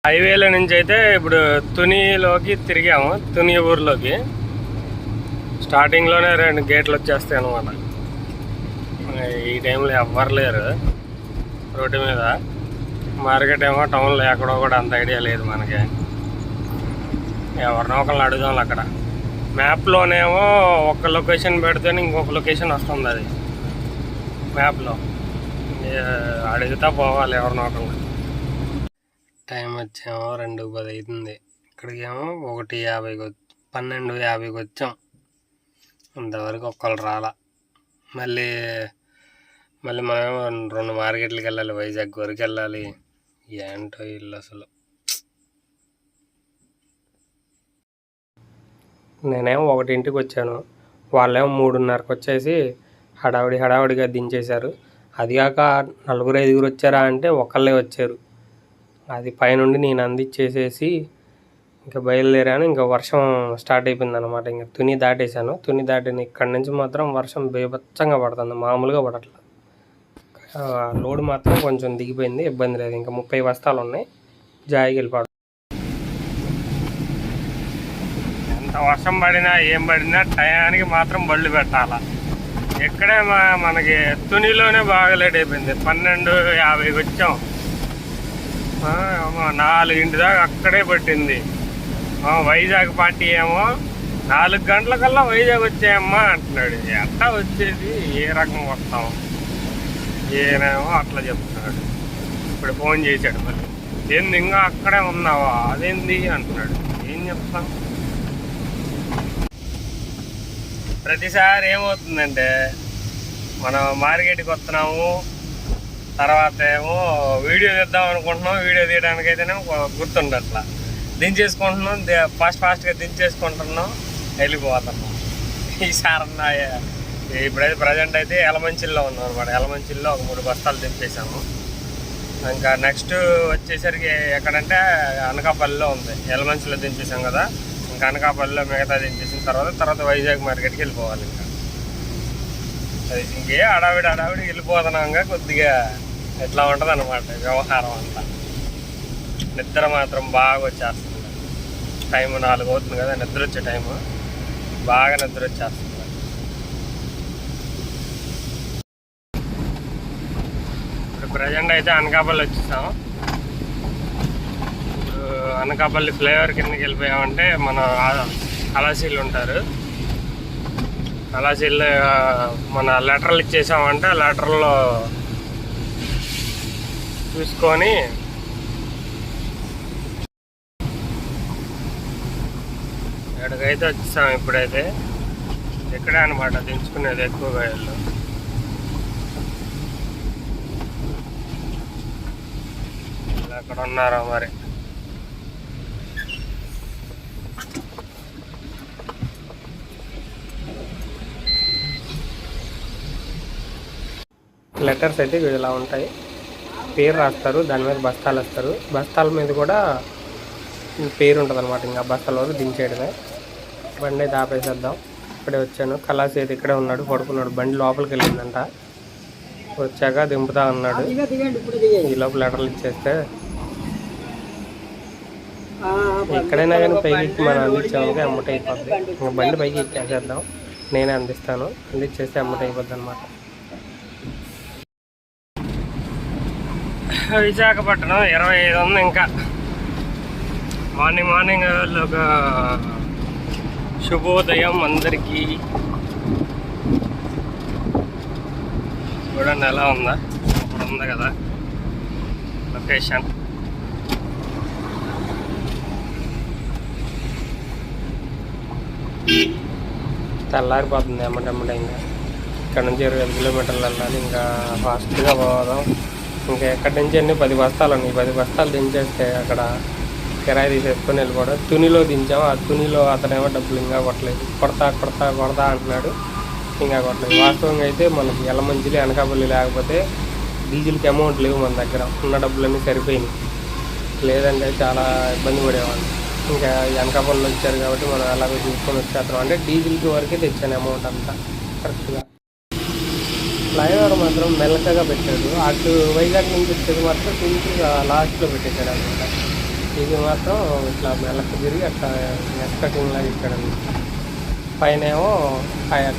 హైవేల నుంచి అయితే ఇప్పుడు తునిలోకి తిరిగాము. తుని ఊర్లోకి స్టార్టింగ్లోనే 2 గేట్లు వచ్చేస్తాయి అనమాట. ఈ టైంలో ఎవ్వరు లేరు రోడ్డు మీద. మార్కెట్ ఏమో టౌన్లో ఎక్కడో కూడా అంత ఐడియా లేదు మనకి. ఎవరినో ఒకరిని అడుగుదాం. అక్కడ మ్యాప్లోనేమో ఒక లొకేషన్ పెడితేనే ఇంకొక లొకేషన్ వస్తుంది. అది మ్యాప్లో అడుగుతా పోవాలి ఎవరినో ఒకరిని. టైం వచ్చేమో 2:10 అవుతుంది. ఇక్కడికేమో 1:50 12:50కి వచ్చాం. ఇంతవరకు ఒక్కళ్ళు రాలా. మళ్ళీ మనమేమో 2 మార్కెట్లకి వెళ్ళాలి. వైజాగ్ వరకు వెళ్ళాలి. ఏంటో ఇల్లు అసలు. నేనేమో 1ంటికి వచ్చాను. వాళ్ళేమో 3:30కి వచ్చేసి హడావుడిగా దించేశారు. అది కాక 4-5 వచ్చారా అంటే ఒకళ్ళే వచ్చారు. అది పైనుండి నేను అందించేసేసి ఇంకా బయలుదేరాను. ఇంకా వర్షం స్టార్ట్ అయిపోయింది అనమాట. ఇంకా తుని దాటేశాను. తుని దాటిన ఇక్కడి నుంచి మాత్రం వర్షం బీభత్సంగా పడుతుంది, మామూలుగా పడట్లేదు. లోడ్ మాత్రం కొంచెం దిగిపోయింది, ఇబ్బంది లేదు. ఇంకా 30 బస్తాలు ఉన్నాయి, జాయికి వెళ్ళిపోవడం. ఎంత వర్షం పడినా ఏం పడినా టయానికి మాత్రం బళ్ళు పెట్టాలా. ఇక్కడే మనకి తునిలోనే బాగా లేట్ అయిపోయింది. 12:50కి వచ్చాం. 4 దాకా అక్కడే పట్టింది. వైజాగ్ పార్టీ ఏమో 4 గంటలకల్లా వైజాగ్ వచ్చాయమ్మా అంటున్నాడు. ఎట్లా వచ్చేది, ఏ రకం వస్తాం? ఏనేమో అట్లా చెప్తున్నాడు. ఇప్పుడు ఫోన్ చేశాడు మళ్ళీ, ఏంది ఇంకా అక్కడే ఉన్నావా, అదేంది అంటున్నాడు. ఏం చెప్తాం? ప్రతిసారి ఏమవుతుందంటే మనం మార్కెట్కి వస్తున్నాము, తర్వాత ఏమో వీడియో తీద్దాం అనుకుంటున్నాం. వీడియో తీయడానికైతేనే గుర్తుండట్లా. దించేసుకుంటున్నాం, ఫాస్ట్గా దించేసుకుంటున్నాం, వెళ్ళిపోతున్నాం. ఈసారన్నా ఇప్పుడైతే ప్రజెంట్ అయితే ఎలమంచిల్లో ఉన్నాం అనమాట. ఎలమంచిల్లో ఒక 3 బస్తాలు దింపేసాము. ఇంకా నెక్స్ట్ వచ్చేసరికి ఎక్కడంటే అనకాపల్లిలో ఉంది. ఎలమంచిలో దించేసాం కదా, ఇంకా అనకాపల్లిలో మిగతా దించేసిన తర్వాత వైజాగ్ మార్కెట్కి వెళ్ళిపోవాలి. ఇంకా అది ఇంకే హడావిడి వెళ్ళిపోతున్నాగా. కొద్దిగా ఎట్లా ఉంటుంది అనమాట వ్యవహారం అంతా. నిద్ర మాత్రం బాగా వచ్చేస్తుంది. టైం 4 అవుతుంది కదా, నిద్ర వచ్చే టైము. బాగా నిద్ర వచ్చేస్తుంది. ఇప్పుడు ప్రజెంట్ అయితే అనకాపల్లి వచ్చేసాం. ఇప్పుడు అనకాపల్లి ఫ్లేవర్ కిందకి వెళ్ళిపోయామంటే మన కళాశీలు ఉంటారు. కళాశీల్లో మన లెటర్లు ఇచ్చేసామంటే లెటర్లో చూసుకొని ఎక్కడికైతే వచ్చేసాం. ఇప్పుడైతే ఇక్కడే అనమాట దించుకునేది ఎక్కువగా. వీళ్ళు ఎక్కడ ఉన్నారో మరి. లెటర్స్ అయితే ఇలా ఉంటాయి. పేరు రాస్తారు, దాని మీద బస్తాలు వేస్తారు. బస్తాల మీద కూడా పేరు ఉంటుంది అనమాట. ఇంకా బస్తాల వరకు దించేయడమే. బండి అయితే ఆపేసేద్దాం. ఇక్కడే వచ్చాను. కళాసి అయితే ఇక్కడే ఉన్నాడు, పడుకున్నాడు. బండి లోపలికి వెళ్ళిందంట. వచ్చాక దింపుతా ఉన్నాడు. ఈ లోపల లెటర్లు ఇచ్చేస్తే ఎక్కడైనా కానీ పైకి మనం అందించామని అమ్మట అయిపోద్ది. ఇంకా బండి పైకి ఎక్కేసేద్దాం. నేనే అందిస్తాను. అందించేస్తే అమ్మట అయిపోద్ది అనమాట. విశాఖపట్నం 25 ఉంది. ఇంకా మార్నింగ్ ఒక శుభోదయం అందరికీ. చూడండి ఎలా ఉందా. ఇప్పుడు ఉంది కదా లొకేషన్. తెల్లారిపోతుంది ఎమ్మటెమ్మట. ఇంకా ఇక్కడ నుంచి 25 కిలోమీటర్లు వెళ్ళాలి. ఇంకా ఫాస్ట్గా పోదాం. ఇంకా ఎక్కడి నుంచి అన్ని 10 బస్తాలు ఉన్నాయి. 10 బస్తాలు దించేస్తే అక్కడ కిరాయి తీసేసుకొని వెళ్ళిపోవడం. తునిలో దించాము. ఆ తునిలో అతనేమో డబ్బులు ఇంకా కొట్టలేదు. కొడతా అంటున్నాడు. ఇంకా కొట్టలేదు. వాస్తవంగా అయితే మనకి ఎలమంచిలి అనకాపల్లి లేకపోతే డీజిల్కి అమౌంట్ లేవు మన దగ్గర. ఉన్న డబ్బులన్నీ సరిపోయినాయి. లేదంటే చాలా ఇబ్బంది పడేవాళ్ళు. ఇంకా అనకాపల్లి వచ్చారు కాబట్టి మనం అలాగే చూసుకొని వచ్చేస్తాం. అంటే డీజిల్కి వరకే తెచ్చాను అమౌంట్ అంతా కరెక్ట్గా. ఫ్లైఓవర్ మాత్రం మెల్లకగా పెట్టాడు. అటు వైజాగ్ నుంచి వచ్చేది మాత్రం సింపుల్గా లాస్ట్లో పెట్టేశాడు అనమాట. ఇది మాత్రం ఇట్లా మెల్లకి తిరిగి అట్లా నెట్ కటింగ్ లాగా ఇక్కడ పైన ఏమో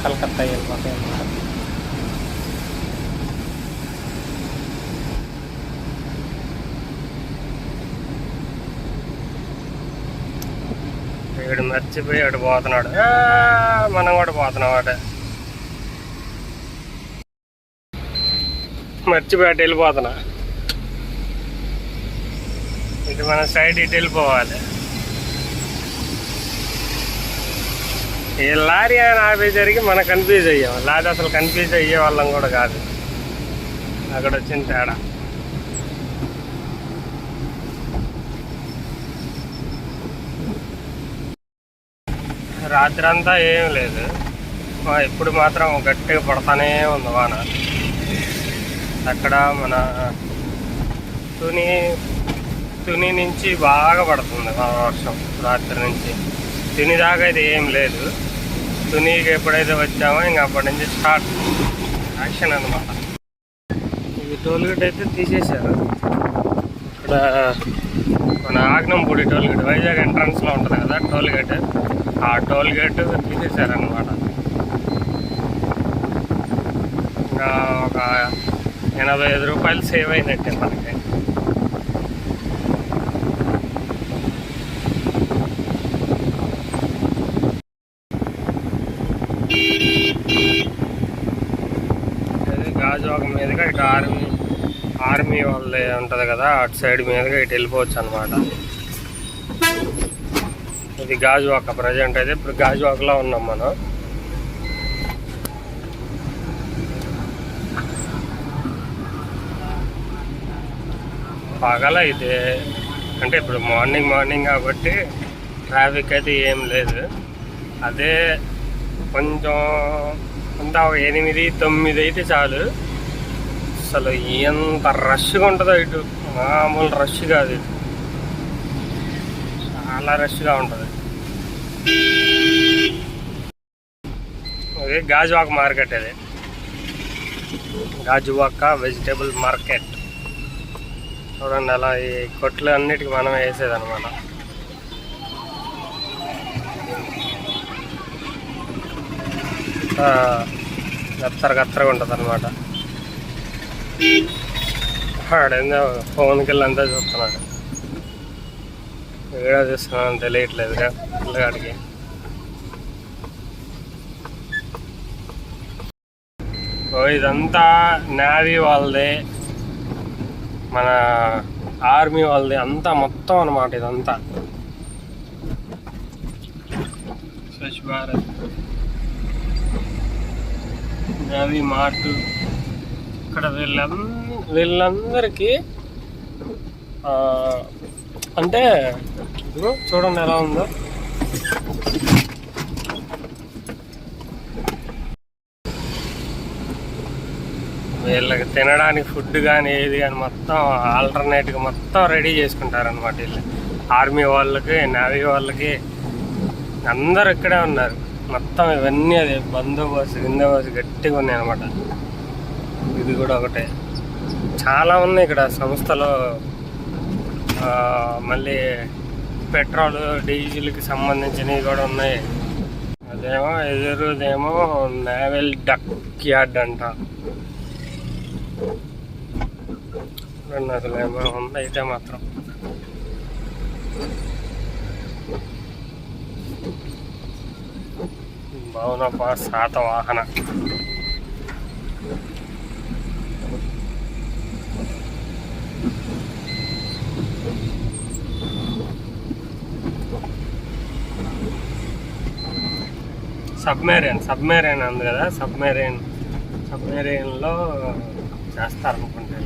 కలకత్తా వెళ్ళిపోతాయి అన్నమాట. వీడు మర్చిపోయి అటు పోతున్నాడు, మనం కూడా పోతున్నాం అటే. మర్చిపోయి అటు వెళ్ళిపోతున్నా. ఇటు మన సైడ్ ఇటు వెళ్ళిపోవాలి. ఈ లారీ అని ఆపేసరికి మనం కన్ఫ్యూజ్ అయ్యాం. లారీ అసలు కన్ఫ్యూజ్ అయ్యే వాళ్ళం కూడా కాదు. అక్కడ వచ్చిన తేడా. రాత్రి అంతా ఏం లేదు, ఇప్పుడు మాత్రం గట్టిగా పడతానే ఉంది వాన. అక్కడ మన తుని నుంచి బాగా పడుతుంది వర్షం. రాత్రి నుంచి తుని దాకా అయితే ఏం లేదు. తునికి ఎప్పుడైతే వచ్చామో ఇంకా అప్పటి నుంచి స్టార్ట్ యాక్షన్ అన్నమాట. ఇది టోల్గేట్ అయితే తీసేశారు. ఇక్కడ మన ఆగ్నంపూడి టోల్గేట్, వైజాగ్ ఎంట్రన్స్లో ఉంటుంది కదా టోల్గేట్, ఆ టోల్గేట్ తీసేశారనమాట. ఇంకా ఒక 85 రూపాయలు సేవ్ అయినట్టే మనకి. గాజువాక మీదుగా ఇటు ఆర్మీ వాళ్ళే ఉంటుంది కదా, అటు సైడ్ మీదుగా ఇటు వెళ్ళిపోవచ్చు అనమాట. ఇది గాజువాక ప్రజెంట్ అయితే. ఇప్పుడు గాజువాకలో ఉన్నాం మనం. పగల అయితే అంటే ఇప్పుడు మార్నింగ్ కాబట్టి ట్రాఫిక్ అయితే ఏం లేదు. అదే కొంచెం అంతా 8-9 అయితే చాలు, అసలు ఎంత రష్గా ఉంటుందో ఇటు. మామూలు రష్ కాదు, ఇటు చాలా రష్గా ఉంటుంది. అదే గాజువాక మార్కెట్. అదే గాజువాక వెజిటేబుల్ మార్కెట్. చూడండి అలా ఈ కొట్లు అన్నిటికీ మనం వేసేదన్నమాట. గత్తరగా ఉంటుంది అనమాట. ఆడేందో ఫోన్కి వెళ్ళి అంతా చూస్తున్నాడు. వీడియో చూస్తున్నాను తెలియట్లేదుగా పిల్లగాడికి. ఇదంతా నేవీ వాళ్ళదే, మన ఆర్మీ వాళ్ళది అంతా మొత్తం అన్నమాట. ఇదంతా స్వచ్ఛ భారత్ నేవీ మార్ట్. ఇక్కడ వీళ్ళందరికీ అంటే చూడండి ఎలా ఉందో. వీళ్ళకి తినడానికి ఫుడ్ కానీ ఏది కానీ మొత్తం ఆల్టర్నేట్గా మొత్తం రెడీ చేసుకుంటారనమాట. వీళ్ళు ఆర్మీ వాళ్ళకి, నేవీ వాళ్ళకి అందరు ఇక్కడే ఉన్నారు. మొత్తం ఇవన్నీ అదే బందోబస్తు గట్టిగా ఉన్నాయి అనమాట. ఇది కూడా ఒకటే. చాలా ఉన్నాయి ఇక్కడ సంస్థలో. మళ్ళీ పెట్రోల్ డీజిల్కి సంబంధించినవి కూడా ఉన్నాయి. అదేమో ఎదురుదేమో నేవల్ డక్ యార్డ్ అంట. అసలు ఏమో ఉంది అయితే మాత్రం. భవనప శాతవాహన. సబ్మెరైన్ ఉంది కదా, సబ్మెరైన్లో చేస్తారనుకుంటే.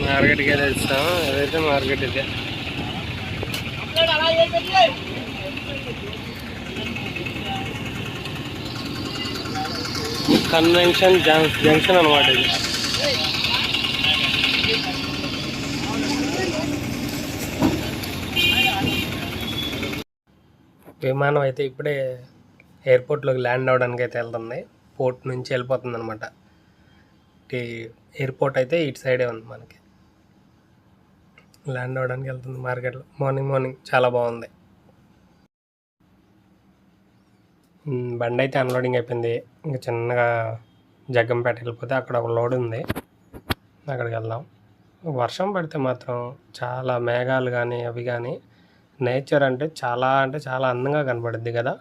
మార్కెట్కి వెళ్ళి ఇస్తాము. ఏదైతే మార్కెట్ ఇదే. కన్వెన్షన్ జంక్షన్ అనమాట ఇది. విమానం అయితే ఇప్పుడే ఎయిర్పోర్ట్లోకి ల్యాండ్ అవ్వడానికి అయితే వెళ్తుంది. పోర్ట్ నుంచి వెళ్ళిపోతుంది అనమాట. ఎయిర్పోర్ట్ అయితే ఇటు సైడే ఉంది. మనకి ల్యాండ్ అవ్వడానికి వెళ్తుంది మార్కెట్లో. మార్నింగ్ చాలా బాగుంది. బండి అయితే అన్లోడింగ్ అయిపోయింది. ఇంకా చిన్నగా జగ్గంపేట వెళ్ళిపోతే అక్కడ ఒక లోడ్ ఉంది, అక్కడికి వెళ్దాం. వర్షం పడితే మాత్రం చాలా మేఘాలు కానీ అవి కానీ నేచర్ అంటే చాలా అందంగా కనపడుద్ది కదా.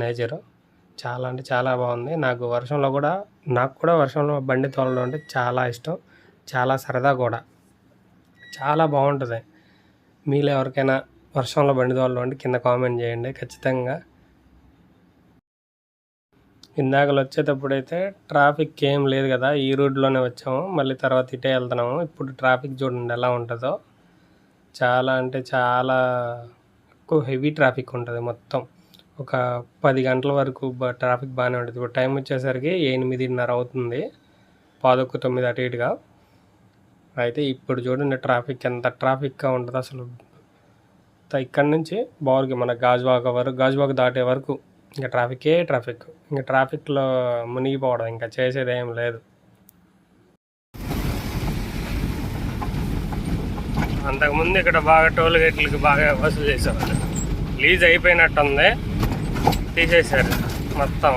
నేచరు చాలా బాగుంది. నాకు కూడా వర్షంలో బండి తోలడం అంటే చాలా ఇష్టం, చాలా సరదా కూడా, చాలా బాగుంటుంది. మీలో ఎవరికైనా వర్షంలో బండి తోలడం అంటే కింద కామెంట్ చేయండి ఖచ్చితంగా. ఇందాకలు వచ్చేటప్పుడు అయితే ట్రాఫిక్ ఏం లేదు కదా, ఈ రూట్లోనే వచ్చాము, మళ్ళీ తర్వాత ఇటే వెళ్తున్నాము. ఇప్పుడు ట్రాఫిక్ చూడండి ఎలా ఉంటుందో. చాలా ఎక్కువ హెవీ ట్రాఫిక్ ఉంటుంది. మొత్తం ఒక 10 గంటల వరకు ట్రాఫిక్ బాగానే ఉంటుంది. ఇప్పుడు టైం వచ్చేసరికి 8:30 అవుతుంది, 8:45 అటు ఇటుగా. అయితే ఇప్పుడు చూడండి ట్రాఫిక్ ఎంత ట్రాఫిక్గా ఉంటుంది అసలు. ఇక్కడ నుంచి బావుకి మన గాజువాక దాటే వరకు ఇంకా ట్రాఫిక్. ఇంకా ట్రాఫిక్లో మునిగిపోవడం, ఇంకా చేసేది ఏం లేదు. అంతకుముందు ఇక్కడ బాగా టోల్ గేట్లకి బాగా వసూలు చేసేవాళ్ళు. లీజ్ అయిపోయినట్టుంది, తీసేశారు మొత్తం.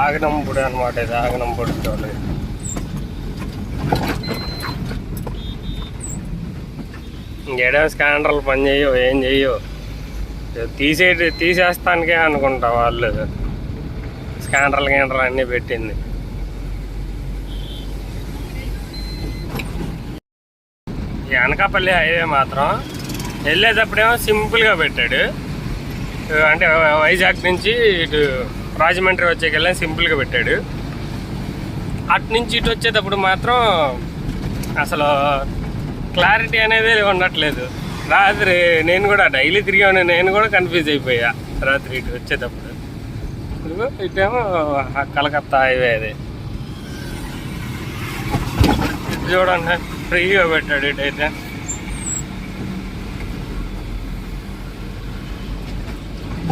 ఆగనంపూడి అనమాట ఇది, ఆగనంపూడి టోల్ గేట్. ఇంకేడో స్కానర్లు పని చేయవు, ఏం చెయ్యవు. తీసేస్తానికే అనుకుంటా వాళ్ళు స్కానర్లు అన్నీ పెట్టింది. ఈ అనకాపల్లి హైవే మాత్రం వెళ్ళేటప్పుడేమో సింపుల్గా పెట్టాడు. అంటే వైజాగ్ నుంచి ఇటు రాజమండ్రి వచ్చేకెళ్ళి సింపుల్గా పెట్టాడు. అటు నుంచి ఇటు వచ్చేటప్పుడు మాత్రం అసలు క్లారిటీ అనేది ఉండట్లేదు. రాత్రి నేను కూడా డైలీ తిరిగాను, నేను కూడా కన్ఫ్యూజ్ అయిపోయా రాత్రి ఇటు వచ్చేటప్పుడు. ఇటేమో కలకత్తా హైవే అది చూడండి, ఫ్రీగా పెట్టాడు. ఇటైతే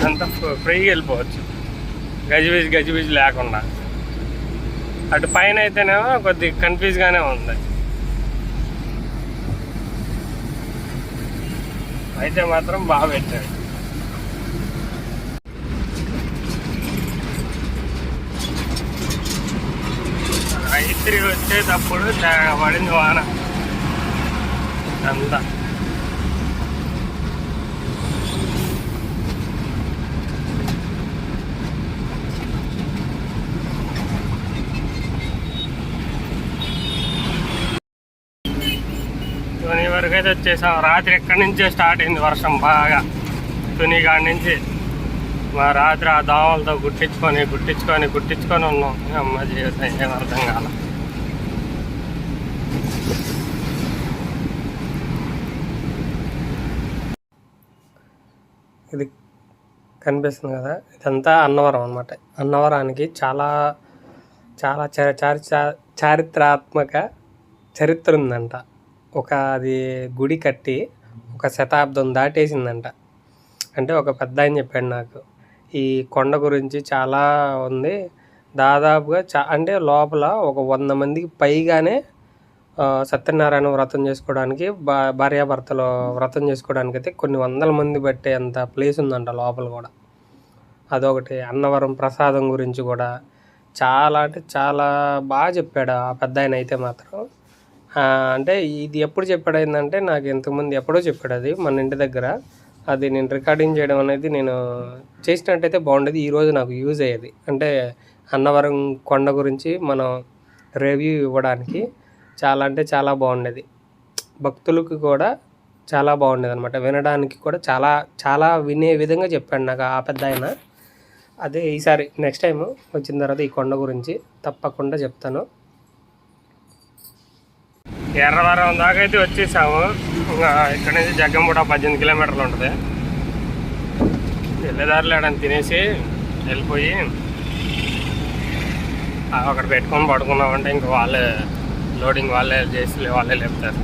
అంతా ఫ్రీగా వెళ్ళిపోవచ్చు, గజిబిజి లేకుండా. అటు పైన అయితేనేమో కొద్దిగా కన్ఫ్యూజ్గానే ఉంది. అయితే మాత్రం బాగా పెట్టాడు. రైతురి వచ్చేటప్పుడు పడింది వాన అంతా. తుని వరకు అయితే వచ్చేసాం. రాత్రి ఎక్కడి నుంచే స్టార్ట్ అయింది వర్షం బాగా. తుని కాడి నుంచి మా రాత్రి ఆ దోమలతో గుట్టించుకొని ఉన్నాం. అమ్మ జీవితం ఏం అర్థం కాల. ఇది కనిపిస్తుంది కదా, ఇదంతా అన్నవరం అనమాట. అన్నవరానికి చాలా చారిత్రాత్మక చరిత్ర ఉందంట. అది గుడి కట్టి 1 శతాబ్దం దాటేసిందంట. అంటే ఒక పెద్ద ఆయన చెప్పాడు నాకు. ఈ కొండ గురించి చాలా ఉంది. దాదాపుగా అంటే లోపల ఒక 100 మందికి పైగానే సత్యనారాయణ వ్రతం చేసుకోవడానికి, భార్యాభర్తలు వ్రతం చేసుకోవడానికి అయితే కొన్ని 100 మంది బట్టే అంత ప్లేస్ ఉందంట లోపల కూడా. అదొకటి. అన్నవరం ప్రసాదం గురించి కూడా చాలా బాగా చెప్పాడు ఆ పెద్ద ఆయన అయితే మాత్రం. అంటే ఇది ఎప్పుడు చెప్పాడు ఏంటంటే, నాకు ఇంతకుముందు ఎప్పుడో చెప్పాడు అది మన ఇంటి దగ్గర. అది నేను రికార్డింగ్ చేయడం అనేది నేను చేసినట్టయితే బాగుండేది, ఈరోజు నాకు యూజ్ అయ్యేది. అంటే అన్నవరం కొండ గురించి మనం రివ్యూ ఇవ్వడానికి చాలా బాగుండేది. భక్తులకు కూడా చాలా బాగుండేది అనమాట. వినడానికి కూడా చాలా వినే విధంగా చెప్పాడు నాకు ఆ పెద్ద ఆయన. అదే ఈసారి నెక్స్ట్ టైం వచ్చిన తర్వాత ఈ కొండ గురించి తప్పకుండా చెప్తాను. ఎర్రవరం దాకా అయితే వచ్చేసాము. ఇంకా ఇక్కడ నుంచి జగ్గంపూట 18 కిలోమీటర్లు ఉంటుంది. వెళ్ళేదారులు ఏడని తినేసి వెళ్ళిపోయి అక్కడ పెట్టుకొని పడుకున్నామంటే ఇంకా వాళ్ళే లోడింగ్ వాళ్ళే చేసి వాళ్ళే లేపుతారు.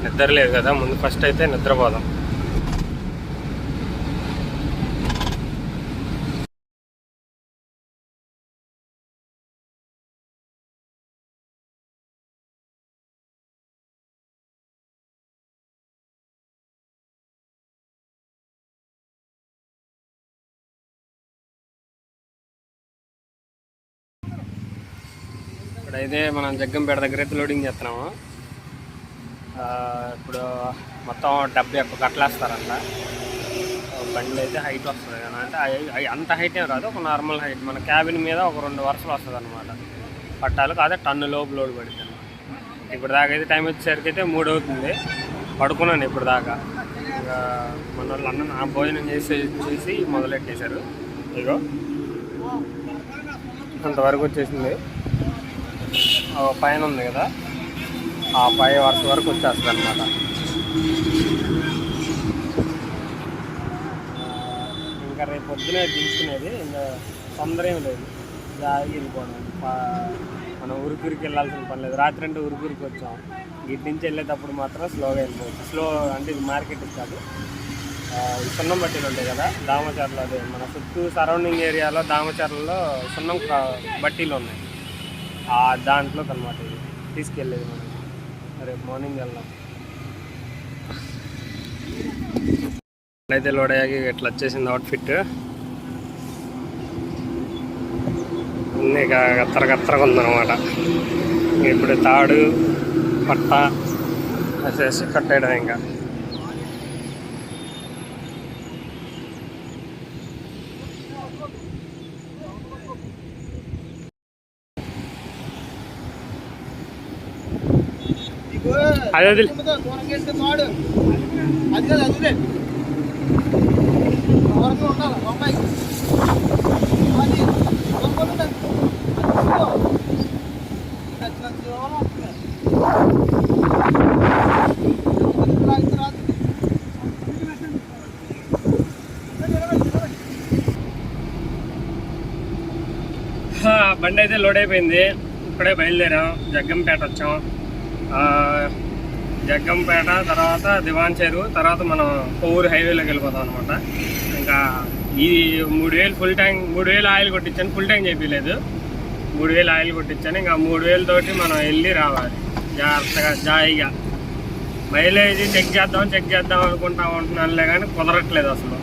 నిద్ర లేదు కదా, ముందు ఫస్ట్ అయితే నిద్రపోదాం. ఇప్పుడైతే మనం జగ్గంపేట దగ్గర అయితే లోడింగ్ చేస్తున్నాము. ఇప్పుడు మొత్తం 71 కట్టలు వేస్తారంట. బండి అయితే హైట్ వస్తుంది అంటే అంత హైట్ ఏం రాదు, ఒక నార్మల్ హైట్. మన క్యాబిన్ మీద ఒక 2 వరుసలు వస్తుంది అనమాట పట్టాలు. కాదే టన్ను లోపు లోడ్ పడుతుంది అనమాట. ఇప్పుడు దాకా అయితే టైం వచ్చేసరికి అయితే 3 అవుతుంది. పడుకున్నాను ఇప్పుడు దాకా. ఇంకా మన వాళ్ళు అన్న భోజనం చేసి మొదలెట్టేశారు. ఇగో అంతవరకు వచ్చేసింది. పైన ఉంది కదా, ఆ పై వరుస వరకు వచ్చేస్తుంది అనమాట. ఇంకా రేపు పొద్దునే దించుకునేది, ఇంకా తొందర ఏమి లేదు, జాగి వెళ్ళిపోవడం. మనం ఉరికురికి వెళ్ళాల్సిన పని లేదు. రాత్రి అంటే ఉరికురికి వచ్చాం. ఇటు నుంచి వెళ్ళేటప్పుడు మాత్రం స్లోగా వెళ్ళిపోవచ్చు. స్లో అంటే ఇది మార్కెట్ కాదు, సున్నం బట్టీలు ఉంటాయి కదా దామచర్లు. అదే మన చుట్టూ సరౌండింగ్ ఏరియాలో దామచర్లలో సున్నం బట్టీలు ఉన్నాయి. దాంట్లోకి అనమాట ఇది తీసుకెళ్ళేది. మనం రేపు మార్నింగ్ వెళ్దాం. అయితే లోడ్ అయ్యాక ఇట్లా వచ్చేసింది అవుట్ఫిట్. అన్నీ కత్తరగా ఉందన్నమాట. ఇప్పుడు తాడు పట్ట వేసేసి కట్టేయడం. ఇంకా అదే బండి అయితే లోడ్ అయిపోయింది. ఇప్పుడే బయలుదేరాం. జగ్గంపేట వచ్చాం. జగ్గంపేట తర్వాత దివాన్ చెరువు, తర్వాత మనం కొవ్వూరు హైవేలోకి వెళ్ళిపోతాం అనమాట. ఇంకా ఈ 3000 ఫుల్ ట్యాంక్, 3000 ఆయిల్ కొట్టించాను. ఫుల్ ట్యాంక్ చేయలేదు, 3000 ఆయిల్ కొట్టించాను. ఇంకా 3000 తోటి మనం వెళ్ళి రావాలి జాగ్రత్తగా జాయిగా. మైలేజ్ చెక్ చేద్దాం అనుకుంటా ఉంటున్నానులే, కానీ కుదరట్లేదు అసలు.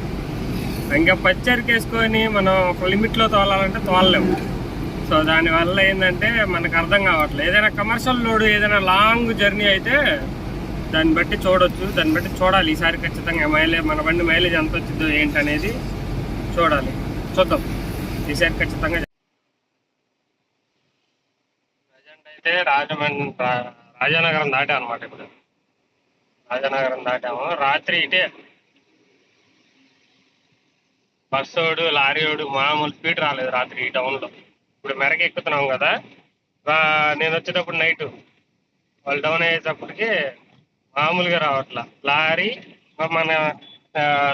ఇంకా పచ్చరికి వేసుకొని మనం ఒక లిమిట్లో తోలాలంటే తోలలేము. సో దానివల్ల ఏంటంటే మనకు అర్థం కావట్లేదు. ఏదైనా కమర్షియల్ లోడ్, ఏదైనా లాంగ్ జర్నీ అయితే దాన్ని బట్టి చూడొచ్చు, దాన్ని బట్టి చూడాలి. ఈసారి ఖచ్చితంగా మన బండి మైలేజ్ ఎంత వచ్చిందో ఏంటనేది చూడాలి. చూద్దాం ఈసారి ఖచ్చితంగా. ప్రజెంట్ అయితే రాజానగరం దాటాం అనమాట. ఇప్పుడు రాజానగరం దాటాము. రాత్రి ఇటే బస్సోడు లారీోడు మామూలు స్పీడ్ రాలేదు రాత్రి ఈ టౌన్లో. ఇప్పుడు మెరక ఎక్కుతున్నాం కదా, నేను వచ్చేటప్పుడు నైట్ వాళ్ళు డౌన్ అయ్యేటప్పటికి మామూలుగా రావట్లా. మన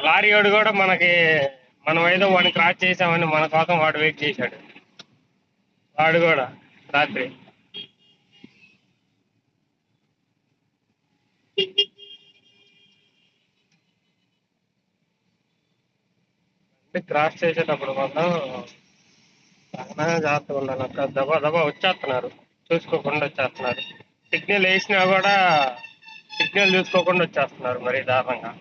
లారీ వాడు కూడా మనం ఏదో వాడిని క్రాస్ చేసామని మన కోసం వాడు వెయిట్ చేశాడు. వాడు కూడా రాత్రి క్రాస్ చేసేటప్పుడు మాత్రం జాగ్రత్తగా ఉండాలి. అక్కడ దబా వచ్చేస్తున్నారు, చూసుకోకుండా వచ్చేస్తున్నారు. సిగ్నల్ వేసినా కూడా సిగ్నల్ చూసుకోకుండా వచ్చేస్తున్నారు మరి దారుణంగా.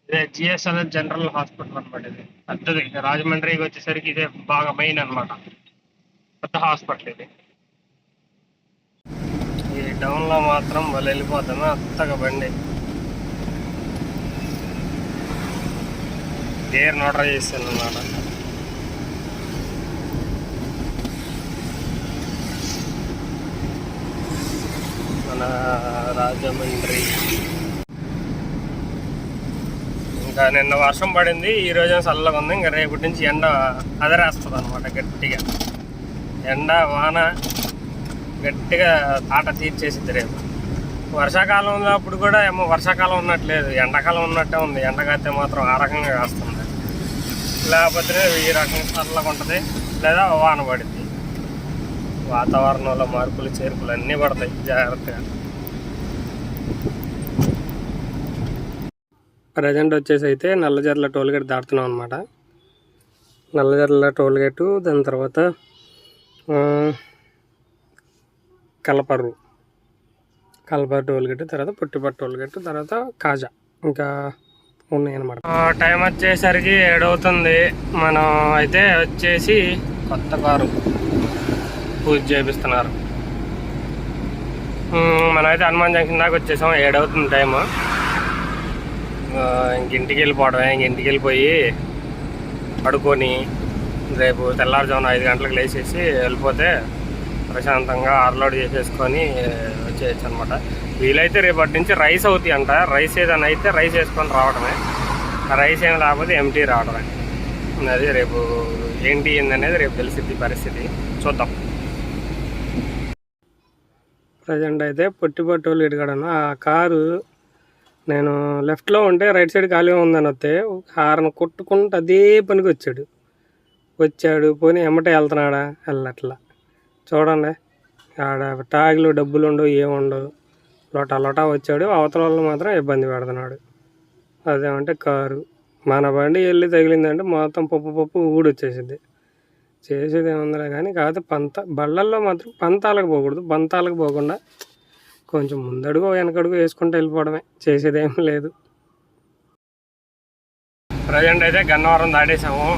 ఇదే జిఎస్ఎల్ఎస్ జనరల్ హాస్పిటల్ అనమాట. ఇది పెద్దది, రాజమండ్రికి వచ్చేసరికి ఇదే బాగా మెయిన్ అనమాట, పెద్ద హాస్పిటల్ ఇది. ఈ టౌన్లో మాత్రం వాళ్ళు వెళ్ళిపోతాను అంతగా బండి గేర్ నోటర్ చేస్తాను అన్నమాట. మన రాజమండ్రి ఇంకా నిన్న వర్షం పడింది, ఈ రోజు చల్లగా ఉంది. ఇంకా రేపటి నుంచి ఎండ అదరేస్తుంది అనమాట గట్టిగా. ఎండ వాన గట్టిగా తాట తీర్చేసిద్ది రేపు. వర్షాకాలంలో అప్పుడు కూడా ఏమో వర్షాకాలం ఉన్నట్లేదు, ఎండాకాలం ఉన్నట్టే ఉంది. ఎండకైతే మాత్రం ఆ రకంగా కాస్తుంది, లేకపోతే ఈ రకంగా చల్లగా ఉంటుంది, లేదా వాన పడుద్ది. వాతావరణంలో మార్పులు చేర్పులు అన్నీ పడతాయి జాగ్రత్తగా. ప్రజెంట్ వచ్చేసి అయితే నల్లజర్ల టోల్గేట్ దాటుతున్నాం అనమాట. నల్లజర్ల టోల్గేటు, దాని తర్వాత కలపర్రు టోల్గేట్, తర్వాత పుట్టిపట్టు టోల్గేట్, తర్వాత కాజా, ఇంకా ఉన్నాయి అనమాట. టైం వచ్చేసరికి 7 అవుతుంది. మనం అయితే వచ్చేసి కొత్త కారు పూజ చేపిస్తున్నారు. మనమైతే హనుమాన్ జంక్షన్ దాకా వచ్చేసాం. 7 అవుతుంది టైము. ఇంటికి వెళ్ళిపోవడమే. ఇంటికి వెళ్ళిపోయి పడుకొని రేపు తెల్లారుజామున 5 గంటలకు లేచేసి వెళ్ళిపోతే ప్రశాంతంగా ఆర్లోడ్ చేసేసుకొని వచ్చేయచ్చు అనమాట. వీలైతే రేపటి నుంచి రైస్ అవుతాయి అంట. రైస్ ఏదైనా అయితే రైస్ వేసుకొని రావడమే. రైస్ ఏమి లేకపోతే ఎంటీ రావడమే. అది రేపు ఏంటి ఏందనేది రేపు తెలిసిద్ది పరిస్థితి. చూద్దాం. ప్రజెంట్ అయితే పొట్టిపట్టోళ్ళు ఇటుకడను. ఆ కారు నేను లెఫ్ట్లో ఉంటే రైట్ సైడ్ ఖాళీగా ఉందని వస్తే హార్న్ కొట్టుకుంటూ అదే పనికి వచ్చాడు. పోనీ ఎమ్మటే వెళ్తున్నాడా? వెళ్ళట్లా. చూడండి, ఆడ ట్యాగులు డబ్బులు ఉండవు, ఏముండవు. లోటా వచ్చాడు. అవతల వాళ్ళు మాత్రం ఇబ్బంది పెడుతున్నాడు. అదేమంటే కారు మన బండి వెళ్ళి తగిలిందంటే మొత్తం పప్పు ఊడొచ్చేసిద్ది. చేసేది ఏముందిలే కానీ కాకపోతే బళ్ళల్లో మాత్రం పంతాలకు పోకూడదు. పంతాలకు పోకుండా కొంచెం ముందడుగు వెనకడుగు వేసుకుంటూ వెళ్ళిపోవడమే. చేసేదేం లేదు. ప్రజెంట్ అయితే గన్నవరం దాటేసాము.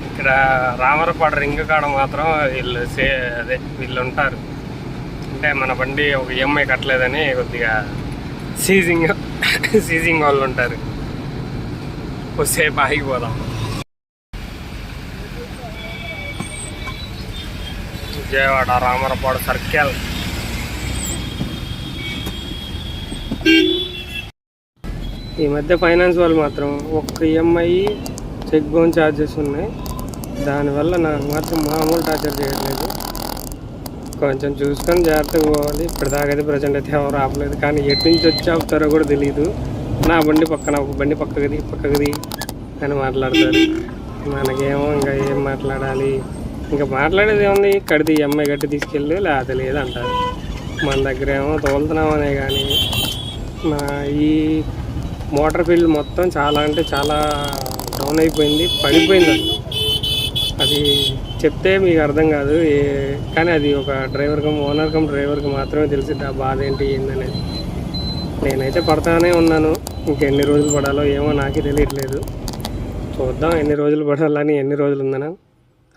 ఇక్కడ రామరపాడు రింగ్ కాడ మాత్రం వీళ్ళు ఉంటారు. అంటే మన బండి ఒక ఈఎంఐ కట్టలేదని కొద్దిగా సీజింగ్ వాళ్ళు ఉంటారు. కొద్దిసేపు ఆగిపోదాం. విజయవాడ రామరపాడు సర్కిల్. ఈ మధ్య ఫైనాన్స్ వాళ్ళు మాత్రం ఒక్క ఈఎంఐ చెక్ బౌన్స్ ఛార్జెస్ ఉన్నాయి. దానివల్ల నాకు మాత్రం మామూలు టార్చర్ చేయట్లేదు. కొంచెం చూసుకొని జాగ్రత్తగా పోవాలి. ఇప్పటిదాకైతే ప్రజెంట్ అయితే ఎవరు ఆపలేదు. కానీ ఎటు నుంచి వచ్చి ఆపుతారో కూడా తెలియదు. నా బండి పక్కన ఒక బండి పక్కది అని మాట్లాడతారు. మనకేమో ఇంకా ఏం మాట్లాడాలి? ఇంకా మాట్లాడేది ఏముంది? కడితే ఈఎంఐ కట్టి తీసుకెళ్ళి లేకపోతే లేదు అంటారు. మన దగ్గర ఏమో తోలుతున్నామనే కానీ ఈ మోటార్ ఫీల్డ్ మొత్తం చాలా అంటే చాలా డౌన్ అయిపోయింది, పడిపోయింది. అది చెప్తే మీకు అర్థం కాదు. కానీ అది ఒక ఓనర్ కమ్ డ్రైవర్కి మాత్రమే తెలిసిద్ది ఆ బాధ ఏందనేది. నేనైతే పడతానే ఉన్నాను. ఇంకెన్ని రోజులు పడాలో ఏమో నాకే తెలియట్లేదు. చూద్దాం ఎన్ని రోజులు పడాలని. ఎన్ని రోజులు ఉందనా.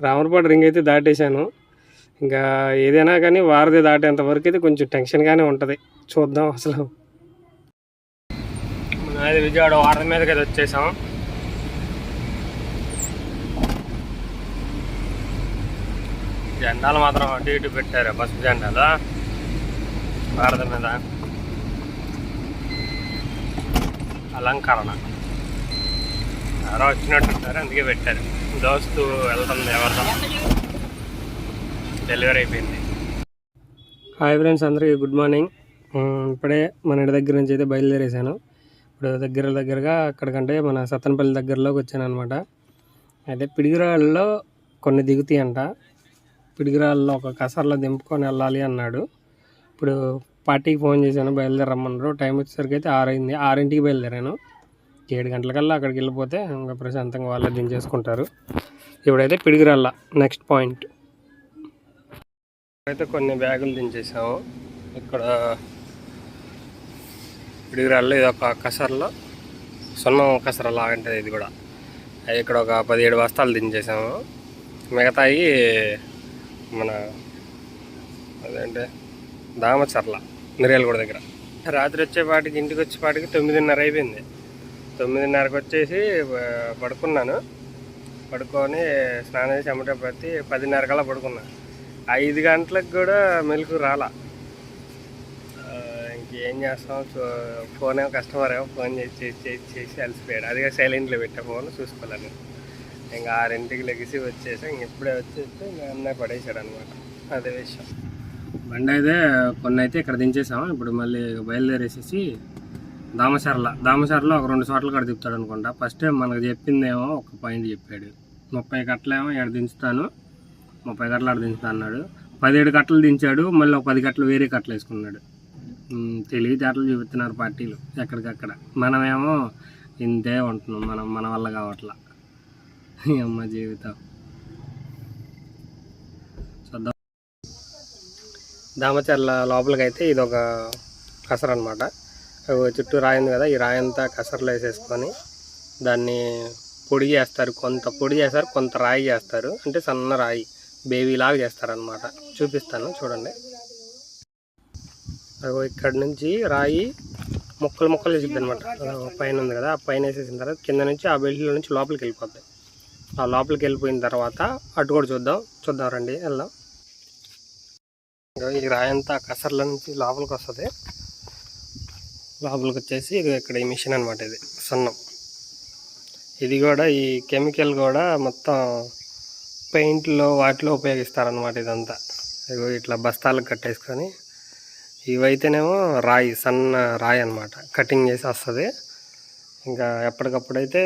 రామరపాడు రింగ్ అయితే దాటేశాను. ఇంకా ఏదైనా కానీ వారధి దాటేంత వరకు అయితే కొంచెం టెన్షన్గానే ఉంటుంది. చూద్దాం. అసలు అది విజయవాడ వారధి మీదకి అయితే వచ్చేసాం. జెండాలు మాత్రం అటు ఇటు పెట్టారు. పసుపు జెండాలు వారధి మీద అలంకరణ ఎవరో వచ్చినట్టుంటారు, అందుకే పెట్టారు. దోస్తు వెళ్తుంది ఎవరితో. డెలివరీ అయిపోయింది. హాయ్ ఫ్రెండ్స్, అందరికీ గుడ్ మార్నింగ్. ఇప్పుడే మన ఇంటి దగ్గర నుంచి అయితే బయలుదేరేసాను. ఇప్పుడు దగ్గరగా అక్కడికంటే మన సత్తనపల్లి దగ్గరలోకి వచ్చాను అనమాట. అయితే పిడిగిరాళ్ళలో కొన్ని దిగుతాయి అంట. పిడిగిరాళ్ళలో ఒక కసర్లో దింపుకొని వెళ్ళాలి అన్నాడు. ఇప్పుడు పార్టీకి ఫోన్ చేశాను, బయలుదేరమ్మన్నారు. టైం వచ్చేసరికి అయితే 6 అయింది. 6ంటికి బయలుదేరాను. 7 గంటలకల్లా అక్కడికి వెళ్ళిపోతే ఇంకా ప్రశాంతంగా వాళ్ళే దించేసుకుంటారు. ఇప్పుడైతే పిడిగిరాళ్ళ నెక్స్ట్ పాయింట్ అయితే కొన్ని బ్యాగులు దించేసాము. ఇక్కడ పిడిగిరాళ్ళలో ఇది ఒక కసర్లో సున్నం కసర లాగంటే ఇది కూడా. ఇక్కడ ఒక 17 బస్తాలు దించేసాము. మిగతాయి మన అదేంటే దామచర్ల మిర్యాలగూడ దగ్గర. రాత్రి వచ్చేపాటికి ఇంటికి వచ్చేపాటికి 9:30 అయిపోయింది. 9:30కి వచ్చేసి పడుకున్నాను. పడుకొని స్నానం చేసి అమ్మటే ప్రతి 10:30 కల్లా పడుకున్నాను. 5 గంటలకు కూడా మెలకు రాలా. ఇంకేం చేస్తాం, ఫోన్ ఏమో కస్టమర్ ఏమో ఫోన్ చేసి అలసిపోయాడు. అదిగా సైలెంట్లో పెట్టా ఫోన్ చూసుకోలేను. ఇంకా 6ంటికి లెగిసి వచ్చేసి ఇప్పుడే వచ్చేస్తే అన్నయ్య పడేసాడు అనమాట. అదే విషయం. బండి అయితే కొన్ని అయితే ఇక్కడ దించేసాము. ఇప్పుడు మళ్ళీ బయలుదేరేసేసి దామచర్లో ఒక 2 చోట్ల కాడ తిప్పుతాడు అనుకుంటా. ఫస్ట్ టైం మనకు చెప్పిందేమో ఒక పాయింట్ చెప్పాడు. 30 కట్టలేమో ఇక్కడ దించుతాను, 30 కట్టలు ఆడ దించుతా అన్నాడు. 17 కట్టలు దించాడు. మళ్ళీ ఒక 10 కట్టలు వేరే కట్టలు వేసుకున్నాడు. తెలివితేటలు చూపిస్తున్నారు పార్టీలు ఎక్కడికక్కడ. మనమేమో ఇంతే ఉంటున్నాం. మన వల్ల కావట్లా. అమ్మ జీవితం. చూద్దాం. దామచర్ల లోపలికి అయితే ఇది ఒక కసర అనమాట. చుట్టూ రాయింది కదా, ఈ రాయంతా కసరలో వేసేసుకొని దాన్ని పొడి చేస్తారు. కొంత పొడి చేస్తారు, కొంత రాయి చేస్తారు. అంటే సన్న రాయి బేబీలాగా చేస్తారనమాట. చూపిస్తాను చూడండి. ఇక్కడ నుంచి రాయి ముక్కలు ముక్కలు వేసిద్ది అనమాట. పైన ఉంది కదా, ఆ పైన వేసేసిన తర్వాత కింద నుంచి ఆ బెల్ట్లో నుంచి లోపలికి వెళ్ళిపోద్ది. ఆ లోపలికి వెళ్ళిపోయిన తర్వాత అటు కూడా చూద్దాం రండి, వెళ్దాం. ఈ రాయి అంతా కసర్ల నుంచి లోపలికి వస్తుంది. లోపలికి వచ్చేసి ఇది ఇక్కడ ఈ మిషన్ అనమాట, ఇది సున్నం. ఇది కూడా ఈ కెమికల్ కూడా మొత్తం పెయింట్లో వాటిలో ఉపయోగిస్తారనమాట. ఇదంతా ఇట్లా బస్తాలకు కట్టేసుకొని, ఇవైతేనేమో రాయి, సన్న రాయి అనమాట, కటింగ్ చేసి వస్తుంది. ఇంకా ఎప్పటికప్పుడైతే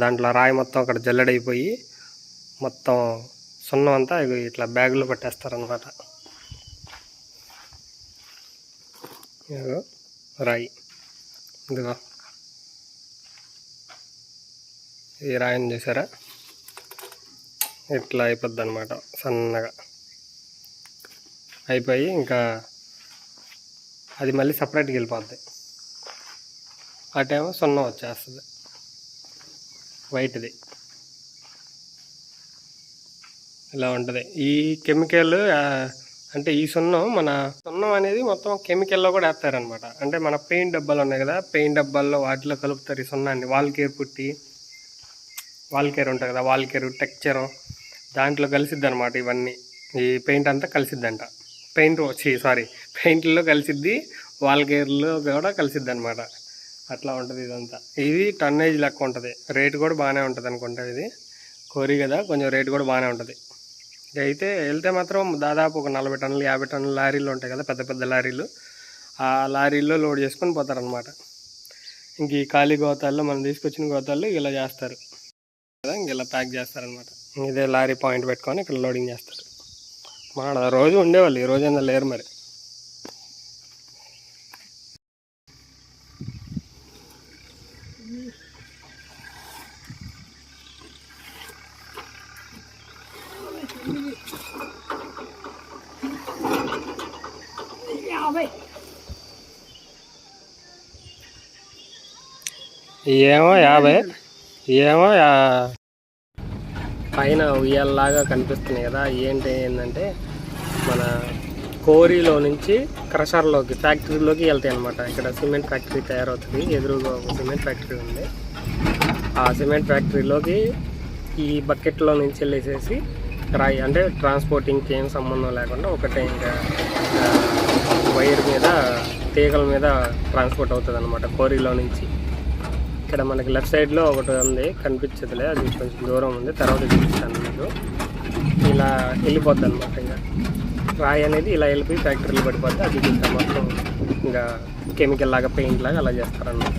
దాంట్లో రాయి మొత్తం అక్కడ జల్లెడైపోయి మొత్తం సున్నం అంతా ఇట్లా బ్యాగులో పెట్టేస్తారనమాట. రాయి ఇదిగో, ఈ రాయిని చూసారా, ఇట్లా అయిపోద్ది అనమాట, సన్నగా అయిపోయి ఇంకా అది మళ్ళీ సపరేట్గా వెళ్ళిపోద్ది. అటేమో సున్నం వచ్చేస్తుంది వైట్ది, ఇలా ఉంటుంది. ఈ కెమికల్ అంటే ఈ సున్నం అనేది మొత్తం కెమికల్లో కూడా వేస్తారనమాట. అంటే మన పెయింట్ డబ్బాలు ఉన్నాయి కదా, పెయింట్ డబ్బాల్లో వాటిలో కలుపుతారు ఈ సున్నాన్ని. వాల్ కేర్ ఉంటుంది కదా, వాల్ కేర్ టెక్చరు దాంట్లో కలిసిద్ది అనమాట. ఇవన్నీ ఈ పెయింట్ అంతా కలిసిద్దంట. పెయింట్లో కలిసిద్ది, వాల్ కేర్లో కూడా కలిసిద్ది అనమాట. అట్లా ఉంటుంది ఇదంతా. ఇది టన్నేజ్ లెక్క ఉంటుంది, రేటు కూడా బాగానే ఉంటుంది అనుకుంటా. ఇది కోరి కదా, కొంచెం రేటు కూడా బాగానే ఉంటుంది. అయితే వెళ్తే మాత్రం దాదాపు ఒక 40 టన్నులు 50 టన్నుల లారీలు ఉంటాయి కదా, పెద్ద పెద్ద లారీలు. ఆ లారీల్లో లోడ్ చేసుకొని పోతారనమాట. ఇంక ఈ ఖాళీ గోతాల్లో మనం తీసుకొచ్చిన గోతాల్లో ఇలా చేస్తారు కదా, ఇంక ఇలా ప్యాక్ చేస్తారనమాట. ఇదే లారీ పాయింట్ పెట్టుకొని ఇక్కడ లోడింగ్ చేస్తారు. మన రోజు ఉండేవాళ్ళు, ఈ రోజైనా లేరు మరి. ఏమో 50, ఏమో పైన ఉయ్యాలలాగా కనిపిస్తున్నాయి కదా. ఏంటంటే మన కోరీలో నుంచి క్రషర్లోకి, ఫ్యాక్టరీలోకి వెళ్తాయి అనమాట. ఇక్కడ సిమెంట్ ఫ్యాక్టరీ తయారవుతుంది, ఎదురుగా ఒక సిమెంట్ ఫ్యాక్టరీ ఉంది. ఆ సిమెంట్ ఫ్యాక్టరీలోకి ఈ బకెట్లో నుంచి వెళ్ళేసేసి రాయి, అంటే ట్రాన్స్పోర్టింగ్కి ఏం సంబంధం లేకుండా ఒకటే ఇంకా వైర్ మీద, తీగల మీద ట్రాన్స్పోర్ట్ అవుతుంది అనమాట కోరీలో నుంచి. ఇక్కడ మనకి లెఫ్ట్ సైడ్లో ఒకటి ఉంది, కనిపించదులే, అది కొంచెం దూరం ఉంది, తర్వాత చూపిస్తాను మీకు. ఇలా వెళ్ళిపోద్ది అనమాట. ఇంకా రాయి అనేది ఇలా వెళ్ళిపోయి ఫ్యాక్టరీలో పడిపోద్ది. అది ఇంకా మొత్తం ఇంకా కెమికల్ లాగా, పెయింట్ లాగా అలా చేస్తారన్నమాట.